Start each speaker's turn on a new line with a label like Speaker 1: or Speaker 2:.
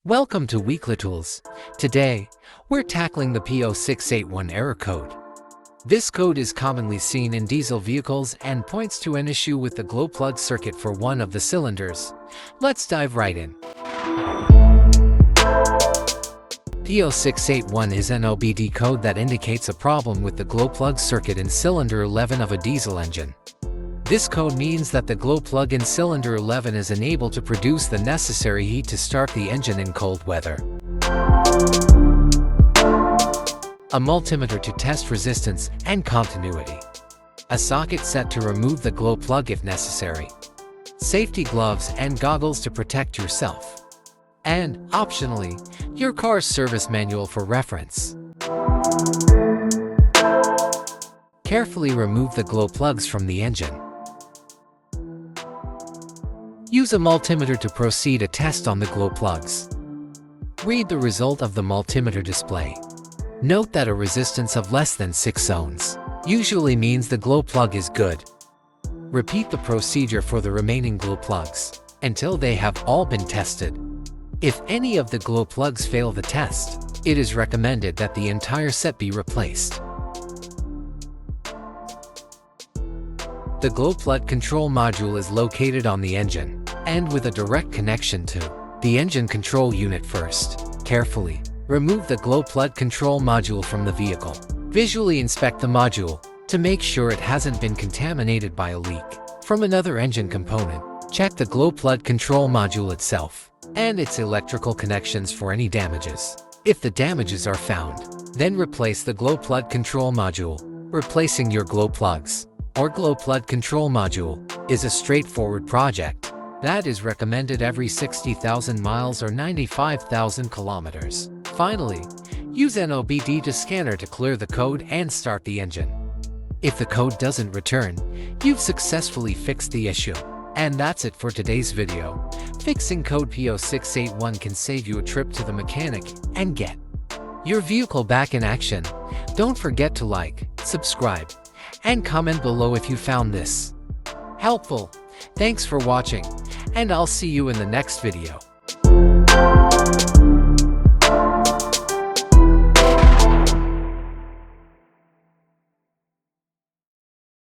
Speaker 1: Welcome to Weekly Tools. Today, we're tackling the P0681 error code. This code is commonly seen in diesel vehicles and points to an issue with the glow plug circuit for one of the cylinders. Let's dive right in. P0681 is an OBD code that indicates a problem with the glow plug circuit in cylinder 11 of a diesel engine. This code means that the glow plug in cylinder 11 is unable to produce the necessary heat to start the engine in cold weather. A multimeter to test resistance and continuity. A socket set to remove the glow plug if necessary. Safety gloves and goggles to protect yourself. And, optionally, your car's service manual for reference. Carefully remove the glow plugs from the engine. Use a multimeter to proceed a test on the glow plugs. Read the result of the multimeter display. Note that a resistance of less than 6 ohms usually means the glow plug is good. Repeat the procedure for the remaining glow plugs until they have all been tested. If any of the glow plugs fail the test, it is recommended that the entire set be replaced. The glow plug control module is located on the engine and with a direct connection to the engine control unit first. Carefully remove the glow plug control module from the vehicle. Visually inspect the module to make sure it hasn't been contaminated by a leak from another engine component. Check the glow plug control module itself and its electrical connections for any damages. If the damages are found, then replace the glow plug control module. Replacing your glow plugs or glow plug control module is a straightforward project that is recommended every 60,000 miles or 95,000 kilometers. Finally, use an OBD scanner to clear the code and start the engine. If the code doesn't return, you've successfully fixed the issue. And that's it for today's video. Fixing code P0681 can save you a trip to the mechanic and get your vehicle back in action. Don't forget to like, subscribe, and comment below if you found this helpful. Thanks for watching, and I'll see you in the next video.